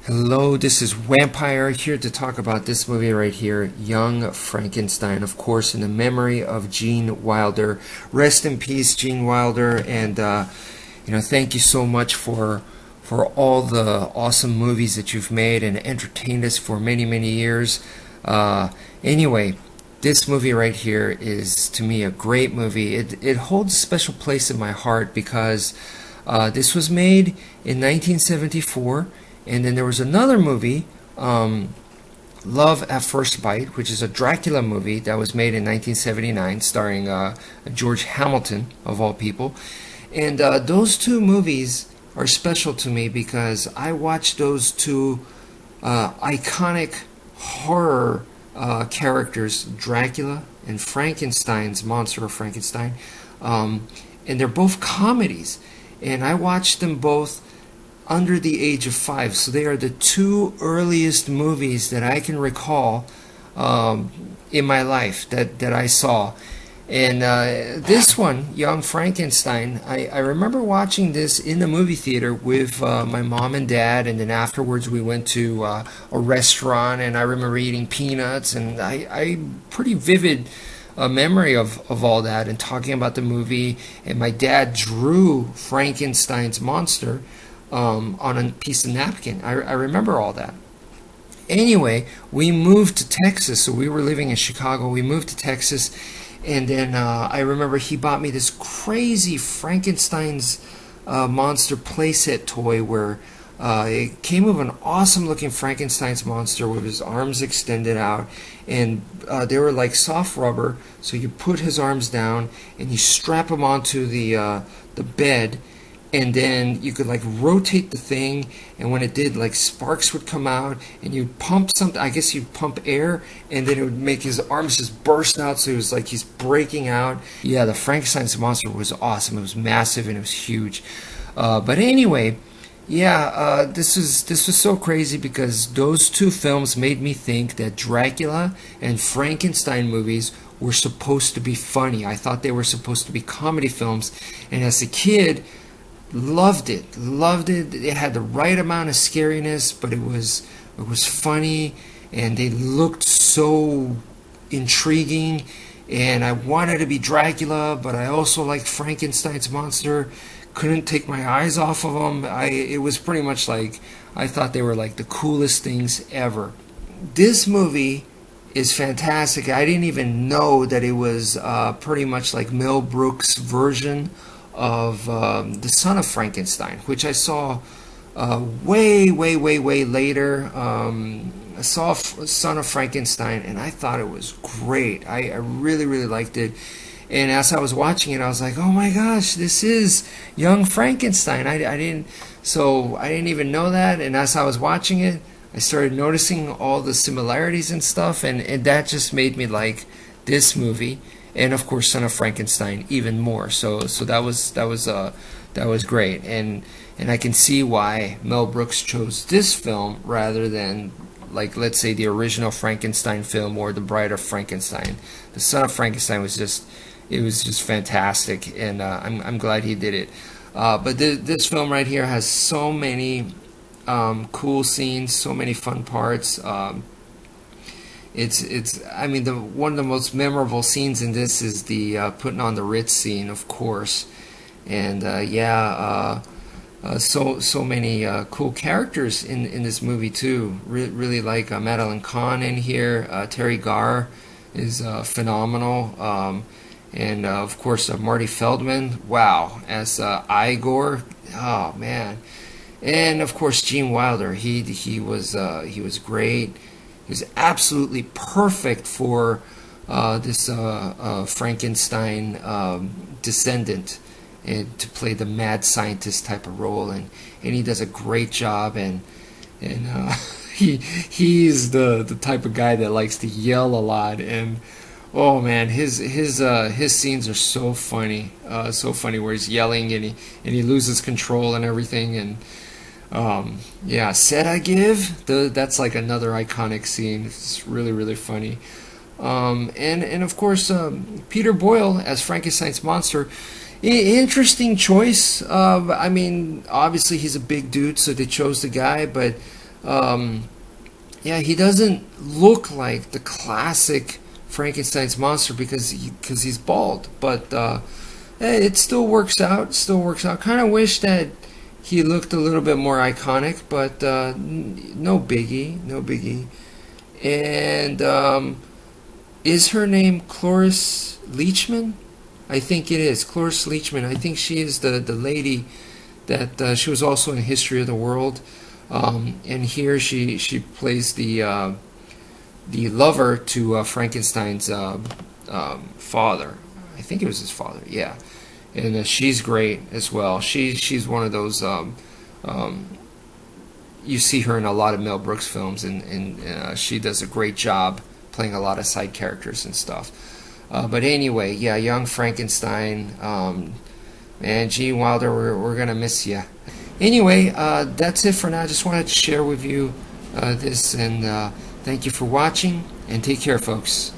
Hello, this is wmpyr here to talk about this movie right here, Young Frankenstein, of course, in the memory of Gene Wilder. Rest in peace, Gene Wilder, and thank you so much for all the awesome movies that you've made and entertained us for many years. Anyway, this movie right here is to me a great movie. It holds a special place in my heart because this was made in 1974. And then there was another movie, Love at First Bite, which is a Dracula movie that was made in 1979, starring George Hamilton, of all people. And those two movies are special to me because I watched those two iconic horror characters, Dracula and Frankenstein's Monster of Frankenstein. And they're both comedies. And I watched them both under the age of 5, so they are the two earliest movies that I can recall in my life that I saw. And this one, Young Frankenstein, I remember watching this in the movie theater with my mom and dad, and then afterwards we went to a restaurant, and I remember eating peanuts, and I pretty vivid memory of all that, and talking about the movie. And my dad drew Frankenstein's monster on a piece of napkin. I remember all that. Anyway, we moved to Texas, so we were living in Chicago. We moved to Texas, and then I remember he bought me this crazy Frankenstein's monster playset toy where it came with an awesome looking Frankenstein's monster with his arms extended out, and they were like soft rubber, so you put his arms down and you strap him onto the bed, and then you could like rotate the thing, and when it did, like sparks would come out, and you'd pump something, I guess you'd pump air, and then it would make his arms just burst out, so it was like he's breaking out. Yeah, the Frankenstein's monster was awesome. It was massive and it was huge. But anyway, yeah, this was so crazy because those two films made me think that Dracula and Frankenstein movies were supposed to be funny. I thought they were supposed to be comedy films, and as a kid, loved it. It had the right amount of scariness, but it was funny, and they looked so intriguing, and I wanted to be Dracula, but I also liked Frankenstein's monster. Couldn't take my eyes off of them. It was pretty much like I thought they were like the coolest things ever. This movie is fantastic. I didn't even know that it was pretty much like Mel Brooks' version of The Son of Frankenstein, which I saw way later. I saw Son of Frankenstein, and I thought it was great. I really liked it. And as I was watching it, I was like, oh my gosh, this is Young Frankenstein. I didn't even know that. And as I was watching it, I started noticing all the similarities and stuff, and that just made me like this movie. And of course, Son of Frankenstein even more. So that was great, and I can see why Mel Brooks chose this film rather than, like, let's say the original Frankenstein film or The Bride of Frankenstein. The Son of Frankenstein was just fantastic, and I'm glad he did it. But this film right here has so many cool scenes, so many fun parts. I mean, one of the most memorable scenes in this is the putting on the Ritz scene, of course, and so many cool characters in this movie too. Really like Madeline Kahn in here. Terry Garr is phenomenal, and of course Marty Feldman. Wow, as Igor. Oh man, and of course Gene Wilder. He was great. He was absolutely perfect for this Frankenstein descendant, and to play the mad scientist type of role, and he does a great job, and he's the type of guy that likes to yell a lot, and oh man, his scenes are so funny where he's yelling and he loses control and everything, and yeah, Said I Give, that's like another iconic scene. It's really funny. And of course, Peter Boyle as Frankenstein's monster. Interesting choice. I mean, obviously he's a big dude, so they chose the guy, but Yeah, he doesn't look like the classic Frankenstein's monster because he's bald, but it still works out. Still works out. Kind of wish that he looked a little bit more iconic, but no biggie, no biggie. And is her name Cloris Leachman? I think it is Cloris Leachman. I think she is the lady that she was also in History of the World, and here she plays the lover to Frankenstein's father. I think it was his father. Yeah, and she's great as well. She's one of those. You see her in a lot of Mel Brooks films, and she does a great job playing a lot of side characters and stuff. But anyway, yeah, Young Frankenstein. Man, Gene Wilder, we're gonna miss you. Anyway, that's it for now. I just wanted to share with you this, and thank you for watching, and take care, folks.